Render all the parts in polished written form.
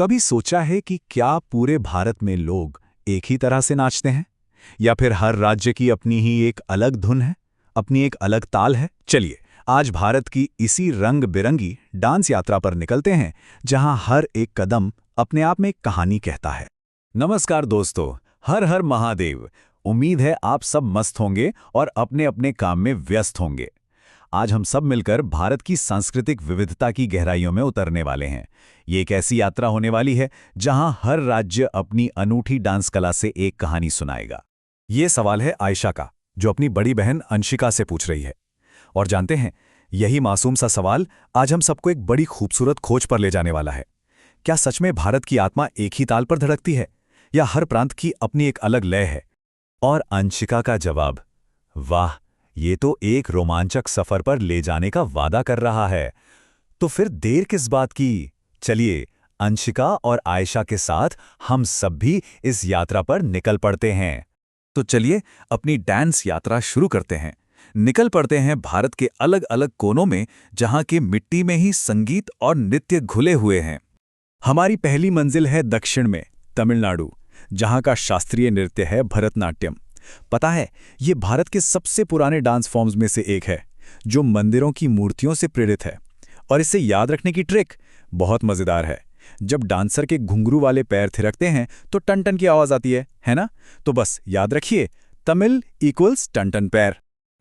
कभी सोचा है कि क्या पूरे भारत में लोग एक ही तरह से नाचते हैं, या फिर हर राज्य की अपनी ही एक अलग धुन है, अपनी एक अलग ताल है? चलिए, आज भारत की इसी रंग बिरंगी डांस यात्रा पर निकलते हैं, जहां हर एक कदम अपने आप में एक कहानी कहता है। नमस्कार दोस्तों, हर हर महादेव। उम्मीद है आप सब मस्त होंगे और अपने अपने काम में व्यस्त होंगे। आज हम सब मिलकर भारत की सांस्कृतिक विविधता की गहराइयों में उतरने वाले हैं। ये एक ऐसी यात्रा होने वाली है जहां हर राज्य अपनी अनूठी डांस कला से एक कहानी सुनाएगा। ये सवाल है आयशा का, जो अपनी बड़ी बहन अंशिका से पूछ रही है। और जानते हैं, यही मासूम सा सवाल आज हम सबको एक बड़ी खूबसूरत खोज पर ले जाने वाला है। क्या सच में भारत की आत्मा एक ही ताल पर धड़कती है, या हर प्रांत की अपनी एक अलग लय है? और अंशिका का जवाब, वाह, ये तो एक रोमांचक सफर पर ले जाने का वादा कर रहा है। तो फिर देर किस बात की? चलिए, अंशिका और आयशा के साथ हम सब भी इस यात्रा पर निकल पड़ते हैं। तो चलिए, अपनी डांस यात्रा शुरू करते हैं। निकल पड़ते हैं भारत के अलग अलग कोनों में, जहां के मिट्टी में ही संगीत और नृत्य घुले हुए हैं। हमारी पहली मंजिल है दक्षिण में, तमिलनाडु, जहां का शास्त्रीय नृत्य है भरतनाट्यम। पता है, ये भारत के सबसे पुराने डांस फॉर्म्स में से एक है, जो मंदिरों की मूर्तियों से प्रेरित है। और इसे याद रखने की ट्रिक बहुत मजेदार है। जब डांसर के घुंघरू वाले पैर थिरकते हैं तो टन टन की आवाज आती है ना? तो बस याद रखिए, तमिल इक्वल्स टन टन पैर।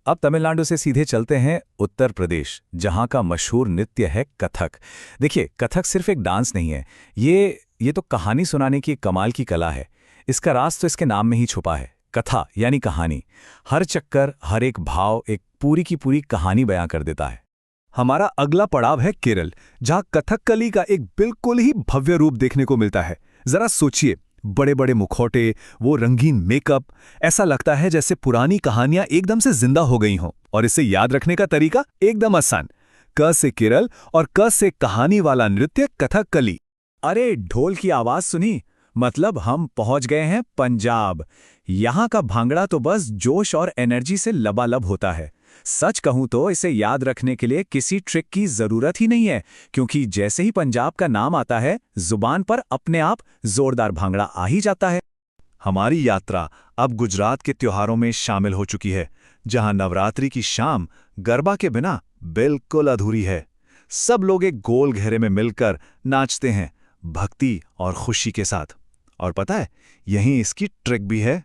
अब तमिलनाडु से सीधे चलते हैं उत्तर प्रदेश, जहां का मशहूर नृत्य है कथक। देखिए, कथक सिर्फ एक डांस नहीं है, ये तो कहानी सुनाने की कमाल की कला है। इसका राज तो इसके नाम में ही छुपा है। कथा यानी कहानी। हर चक्कर, हर एक भाव एक पूरी की पूरी कहानी बयां कर देता है। हमारा अगला पड़ाव है केरल, जहां कथकली का एक बिल्कुल ही भव्य रूप देखने को मिलता है। जरा सोचिए, बड़े बड़े मुखौटे, वो रंगीन मेकअप, ऐसा लगता है जैसे पुरानी कहानियां एकदम से जिंदा हो गई हों। और इसे याद रखने का तरीका एकदम आसान। क से केरल और क से कहानी वाला नृत्य कथकली। अरे, ढोल की आवाज सुनी? मतलब हम पहुंच गए हैं पंजाब। यहां का भांगड़ा तो बस जोश और एनर्जी से लबालब होता है। सच कहूं तो इसे याद रखने के लिए किसी ट्रिक की जरूरत ही नहीं है, क्योंकि जैसे ही पंजाब का नाम आता है, जुबान पर अपने आप जोरदार भांगड़ा आ ही जाता है। हमारी यात्रा अब गुजरात के त्योहारों में शामिल हो चुकी है, जहां नवरात्रि की शाम गरबा के बिना बिल्कुल अधूरी है। सब लोग एक गोल घेरे में मिलकर नाचते हैं, भक्ति और खुशी के साथ। और पता है, यहीं इसकी ट्रिक भी है।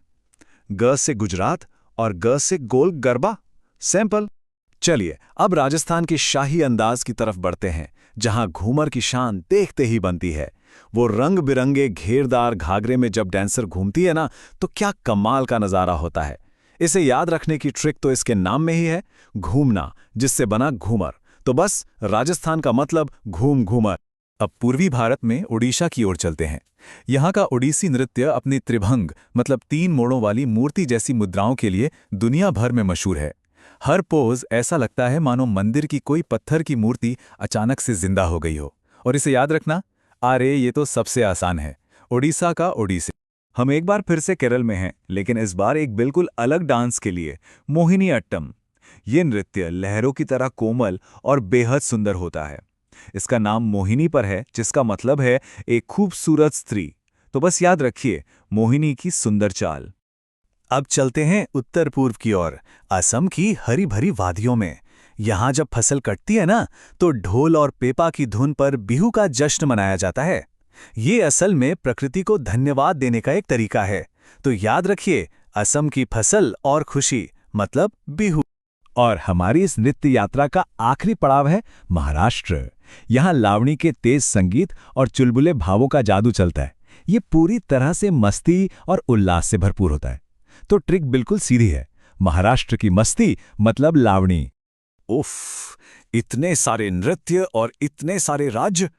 ग से गुजरात और ग से गोल गरबा। सैंपल। चलिए, अब राजस्थान के शाही अंदाज की तरफ बढ़ते हैं, जहां घूमर की शान देखते ही बनती है। वो रंग बिरंगे घेरदार घाघरे में जब डांसर घूमती है ना, तो क्या कमाल का नजारा होता है। इसे याद रखने की ट्रिक तो इसके नाम में ही है, घूमना, जिससे बना घूमर। तो बस राजस्थान का मतलब घूम घूमर। अब पूर्वी भारत में उड़ीसा की ओर चलते हैं। यहाँ का ओडिसी नृत्य अपनी त्रिभंग मतलब 3 मोड़ों वाली मूर्ति जैसी मुद्राओं के लिए दुनिया भर में मशहूर है। हर पोज ऐसा लगता है मानो मंदिर की कोई पत्थर की मूर्ति अचानक से जिंदा हो गई हो। और इसे याद रखना, अरे ये तो सबसे आसान है, ओडिशा का ओडिसी। हम एक बार फिर से केरल में हैं, लेकिन इस बार एक बिल्कुल अलग डांस के लिए, मोहिनी अट्टम। ये नृत्य लहरों की तरह कोमल और बेहद सुंदर होता है। इसका नाम मोहिनी पर है, जिसका मतलब है एक खूबसूरत स्त्री। तो बस याद रखिए, मोहिनी की सुंदर चाल। अब चलते हैं उत्तर पूर्व की ओर, असम की हरी भरी वादियों में। यहाँ जब फसल कटती है ना, तो ढोल और पेपा की धुन पर बिहू का जश्न मनाया जाता है। ये असल में प्रकृति को धन्यवाद देने का एक तरीका है। तो याद रखिए, असम की फसल और खुशी मतलब बिहू। और हमारी इस नृत्य यात्रा का आखिरी पड़ाव है महाराष्ट्र। यहाँ लावणी के तेज संगीत और चुलबुले भावों का जादू चलता है। ये पूरी तरह से मस्ती और उल्लास से भरपूर होता है। तो ट्रिक बिल्कुल सीधी है, महाराष्ट्र की मस्ती मतलब लावणी। उफ, इतने सारे नृत्य और इतने सारे राज्य।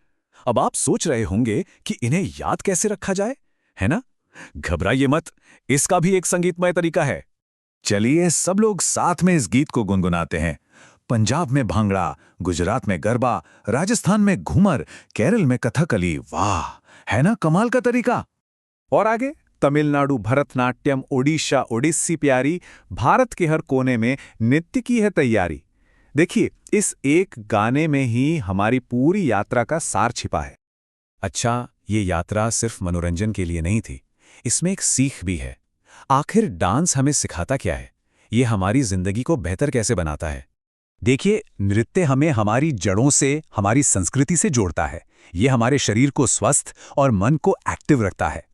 अब आप सोच रहे होंगे कि इन्हें याद कैसे रखा जाए, है ना? घबराइए मत, इसका भी एक संगीतमय तरीका है। चलिए, सब लोग साथ में इस गीत को गुनगुनाते हैं। पंजाब में भांगड़ा, गुजरात में गरबा, राजस्थान में घूमर, केरल में कथकली। वाह, है ना कमाल का तरीका? और आगे तमिलनाडु भरतनाट्यम, ओडिशा ओडिसी प्यारी। भारत के हर कोने में नृत्य की है तैयारी। देखिए, इस एक गाने में ही हमारी पूरी यात्रा का सार छिपा है। अच्छा, ये यात्रा सिर्फ मनोरंजन के लिए नहीं थी, इसमें एक सीख भी है। आखिर डांस हमें सिखाता क्या है? ये हमारी जिंदगी को बेहतर कैसे बनाता है? देखिए, नृत्य हमें हमारी जड़ों से, हमारी संस्कृति से जोड़ता है। ये हमारे शरीर को स्वस्थ और मन को एक्टिव रखता है।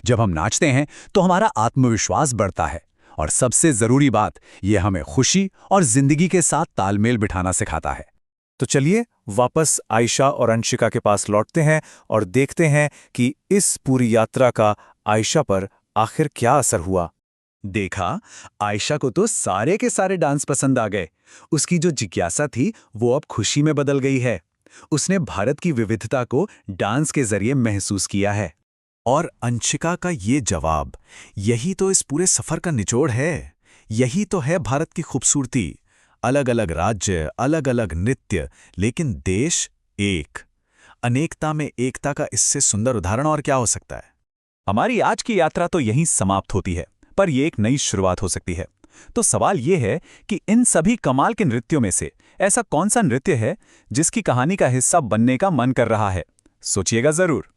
जब हम नाचते हैं तो हमारा आत्मविश्वास बढ़ता है, और सबसे जरूरी बात, ये हमें खुशी और जिंदगी के साथ तालमेल बिठाना सिखाता है। तो चलिए वापस आयशा और अंशिका के पास लौटते हैं और देखते हैं कि इस पूरी यात्रा का आयशा पर आखिर क्या असर हुआ। देखा, आयशा को तो सारे के सारे डांस पसंद आ गए। उसकी जो जिज्ञासा थी वो अब खुशी में बदल गई है। उसने भारत की विविधता को डांस के जरिए महसूस किया है। और अंशिका का ये जवाब, यही तो इस पूरे सफर का निचोड़ है। यही तो है भारत की खूबसूरती। अलग अलग राज्य, अलग अलग नृत्य, लेकिन देश एक। अनेकता में एकता का इससे सुंदर उदाहरण और क्या हो सकता है? हमारी आज की यात्रा तो यहीं समाप्त होती है, पर यह एक नई शुरुआत हो सकती है। तो सवाल यह है कि इन सभी कमाल के नृत्यों में से ऐसा कौन सा नृत्य है जिसकी कहानी का हिस्सा बनने का मन कर रहा है? सोचिएगा जरूर।